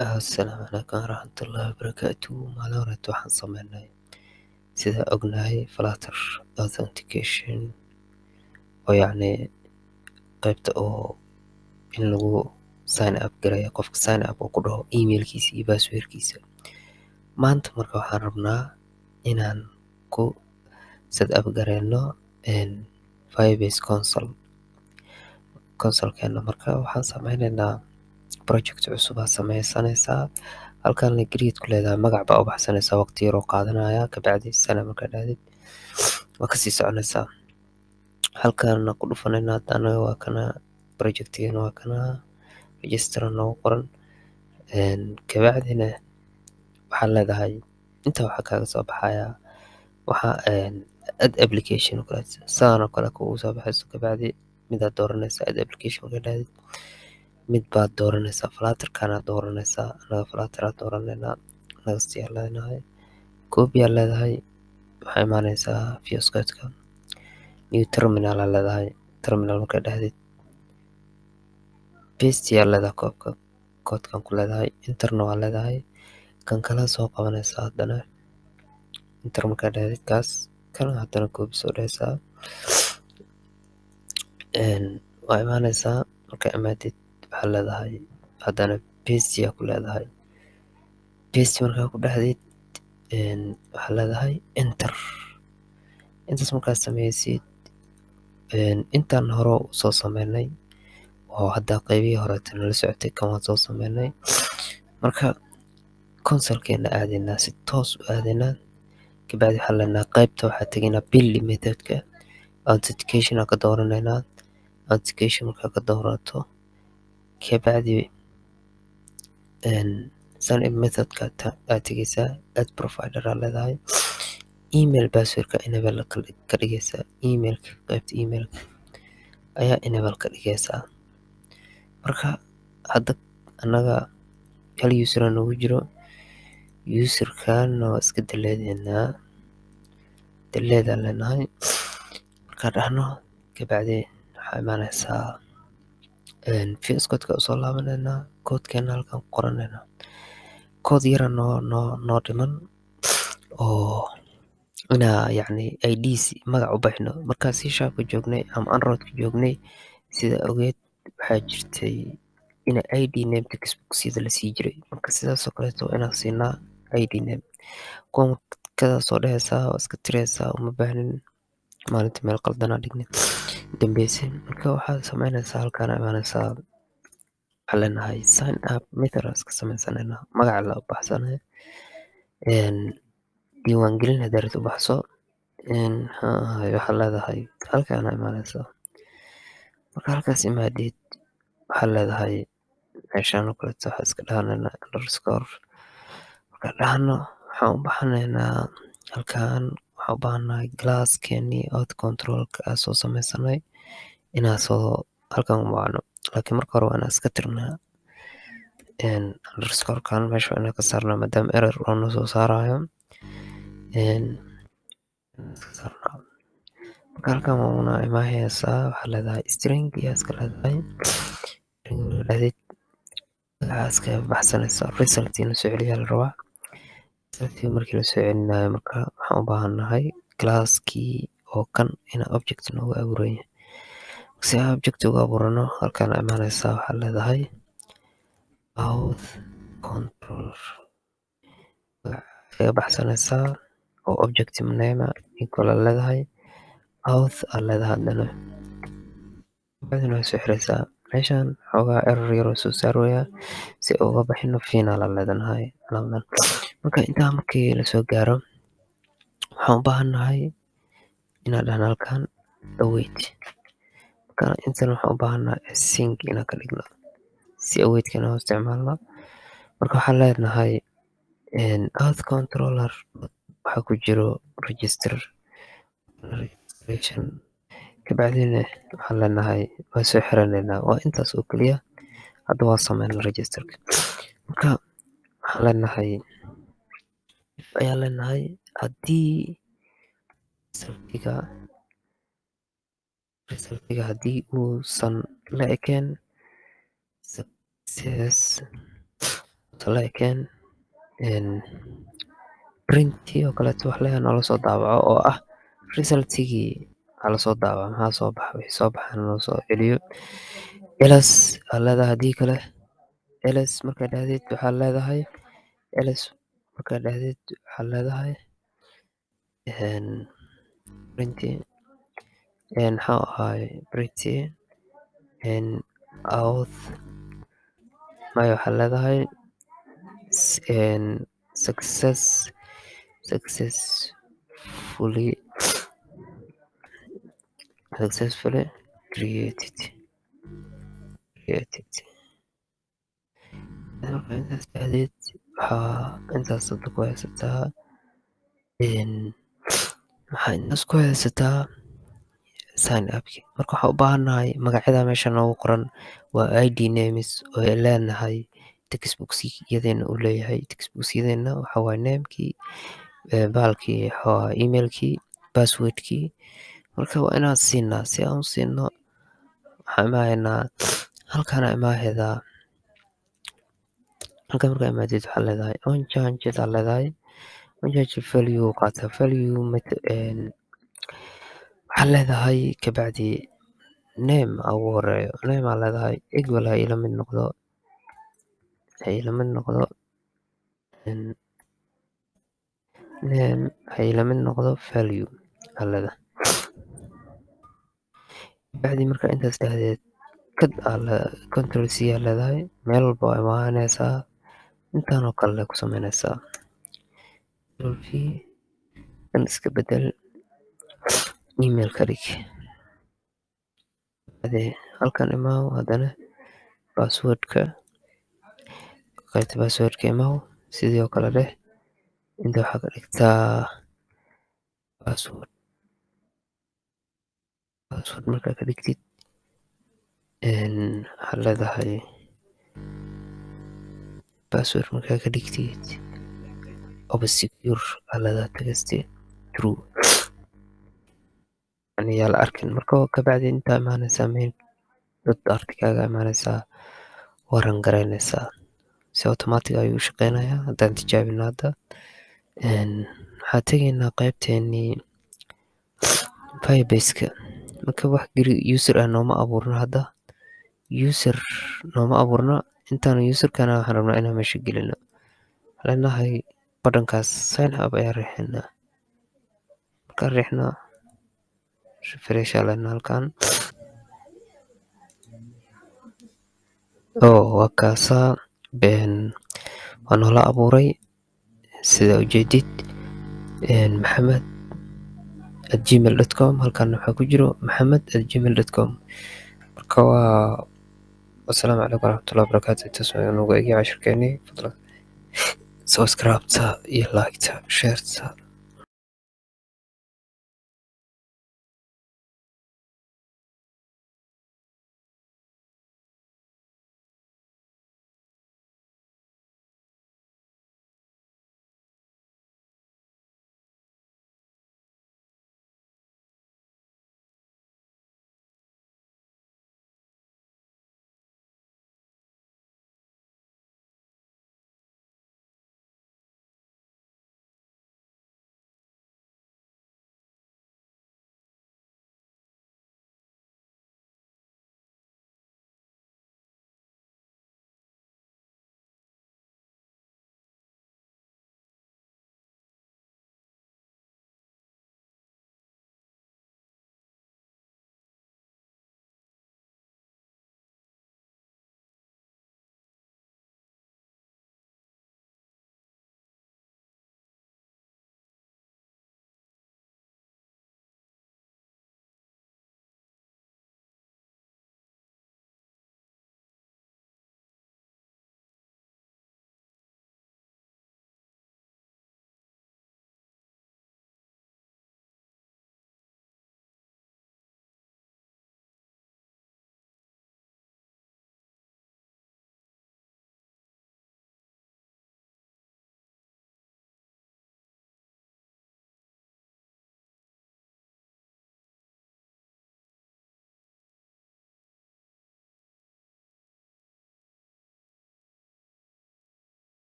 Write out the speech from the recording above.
Asalaamu calaykum waraxmatullaahi wabarakaatuh. Maalin horeeta waxaan sameynay sida ognahay Flutter Authentication oo yacni qaybta oo in lagu sign up gareeyo qofka sign up oo ku dhaho emailkiisa iyo passwordkiisa. Maanta marka waxaan rabnaa inaan ku set up gareyno Firebase consolkeena. Marka waxaan sameyneynaa project cusub aad sameysanaysaa. Halkan la create ku leedahay magac baa u baxsanaysaa, waqti yar oo qaadanaya. Kabacdi sana markaa dhahdid waa kasii soconaysaa. Halkan ku dhufanayna anaga waa kana projectigeena waa kana register noogu qoran. Kabacdina waxaa leedahay inta waxaa kaaga soo baxaya waxa add application kale saan oo kale kugu soo baxayso. Kabacdi midaad dooranaysaa add application markaa dhahdid mid baad dooranaysaa. Flutter kana dooranaysaa. Anaga Flutter aan dooraneynaa. Next ayaa leedahay copy ayaa leedahay. waxaa imaanaysaa VS Code-ka new terminal ayaa leedahay. Terminal markaa dhahdid paste ayaa leedahay koodkan ku leedahay. Interna waa leedahay. Kan kala soo qabanaysaa haddana enter markaa dhahdid kaas kana haddana copy soo dhahaysaa. waa imaanaysaa markaa imaadid waxaa leedahay haddana paste ayaa ku leedahay. Paste markaa ku dhahdid waxaa leedahay enter. Intaas markaa sameysid intaan hore soo sameynay oo hadda qaybihii horeeta nala socotay kan waan soo sameynay. Marka consolkeena aadaynaa si toos u aadaynaa. Kabacdi waxaa leenahay qaybta waxaa tegaynaa build methodka authentication ka dooranaynaa. Authentication markaa ka doorato kabacdi sign in methodka aad tegaysaa. Add provider aad leedahay. Email passwordka enable ka dhigaysaa. Emailka qaybta emailka ayaa enable ka dhigaysaa. Marka hadda anaga hal user noogu jiro. Userkan waa iska deleteynaa. Delete aan leenahay. Markaan dhahno kabacdi waxaa imaanaysaa VS Code-ka usoo laabaneynaa. Koodkeena halkan ku qoraneynaa. Kood yara noo dhiman oo inaa yacni IDs magac u bixino. Markaa C# joognay ama Android joognay sida ogeed waxaa jirtay in ID name textbook sida la sii jiray. Marka sidaas oo kaleeto inaan siinaa ID name. Kuwan kada soo dhahaysaa waa iska tiraysaa uma baahnin maalinta meel qaldanaa dhignay dambeyse. Marka waxaad sameynaysaa halkaan imaanaysaa waxaa leenahay sign up method iska sameysanaynaa. Magaca la u baxsanaya diiwaangelin haddaad rabto u baxso. waxaa leedahay halkaan imaanaysaa. Marka halkaas imaadid waxaa leedahay meeshaan oo kaleeto waxaa iska dhahanaynaa underscore. Markaan dhahno waxaan u baxanaynaa halkaan waxaan u baahanahay glasskeeni auto controlka aan soo sameysanay inaan soo halkaan u baahno. Laakiin marka hore waa inaan iska tirnaa underscorekan meesha inaan ka saarnaa maadaama error oo noo soo saarayo. marka halkaan waa imaanaysaa waxaa leedahay string ayaa iska leedahay. dhahdid waxaa iska baxsanaysaa result in la soo celiyaa la rabaa. Result markii la soo celinayo marka waxaan u baahanahay classkii oo kan inaa object noogu abuuran yahay. Si aan object ugu abuurano halkaan imaanaysaa waxaa leedahay auth controller kaga baxsanaysaa oo object name equal leedahay auth aad leedahay haddana. Kabacdina waa soo xiraysaa. Meeshaan xoogaa error yar oo soo saaraya si uga baxino final aad leedahay calamadan. Marka intaa markii la soo gaaro waxaan u baahanahay inaan dhahno halkaan await. Marka intan waxaan u baahanahay async inaan ka dhigno si awaitkana u isticmaalno. Marka waxaan leenahay auth controller waxaa ku jiro register registration. Kabacdina waxaan leenahay waa soo xiranaynaa. Waa intaas oo keliya. Hadda waa sameynay registerka. Marka waxaan leenahay if ayaa leenahay haddii resultiga haddii uusan la ekeen success like printii oo kaleeto wax leeyahay noola soo daabaco oo ah resultigii aa lasoo daabaca maxaa soo baxa wixii soo baxana noo soo celiyo ls aa leedahay haddii kale ls markaa dhahdeed waxaa leedahay ls markaa dhahdeed waxaa leedahay printii maxaa ahaay printii auth maya waxaa leedahay successfully created marka intaas dhahdeed waxaa intaas hadda ku haysataa waxaa intaas ku haysataa sign upki marka waxaan u baahannahay magacyada meesha noogu qoran waa id names oo ay leenahay textbookyadeena uu leeyahay textbookyadeena waxaa waaye namekii bahalkii waxaa emailkii passwordkii marka waa inaan siinaa si aan u siino waxaan imaahaynaa halkaana imaaheedaa halka markaa imaadeed waxaa leedahay onchanges aa leedahay onchange value qaata value waxaa leedahay kabacdi name aa ugu horeeyo name aa leedahay equal ha ila mid noqdo name ha ila mid noqdo value aa leedahay kabacdi markaa intaas dhahdeed control c aa leedahay meel walba waa imaanaysaa intaan oo kale ku sameynaysaa control v kan iska bedel email ka dhig halkan imaaw haddana passwordka qaybta passwordka imaaw sidii oo kale dheh inta waxaa ka dhigtaa password markaa ka dhigtid waxaa leedahay password markaa ka dhigtid obsecure aa leedahay tagaste true yaa la arkin marka kabacdi intaa imaanaysaa mail dad artikaaga imaanaysaa waran garaynaysaa si automatic ayuu u shaqeynayaa haddaan tijaabino hadda waxaa tegaynaa qaybteenii firebaseka marka wax user ah nooma abuurno hadda user nooma abuurno intaan userkana waxaan rabnaa inaan meesha gelino leenahay badhankaas sign up ayaa riixinaa markaan riixno refresh aa leenahay halkan waa kaasaa waa noola abuuray sida ujeedid maxamed @gmail.com halkan waxaa ku jiro maxamed@gmail.com marka waa wasalaamu calaykum waraxmatullahi wabarakaatu intaas waa noogu eegay cashirkeenii fadlan subscribe-ta iyo like-ta share-ta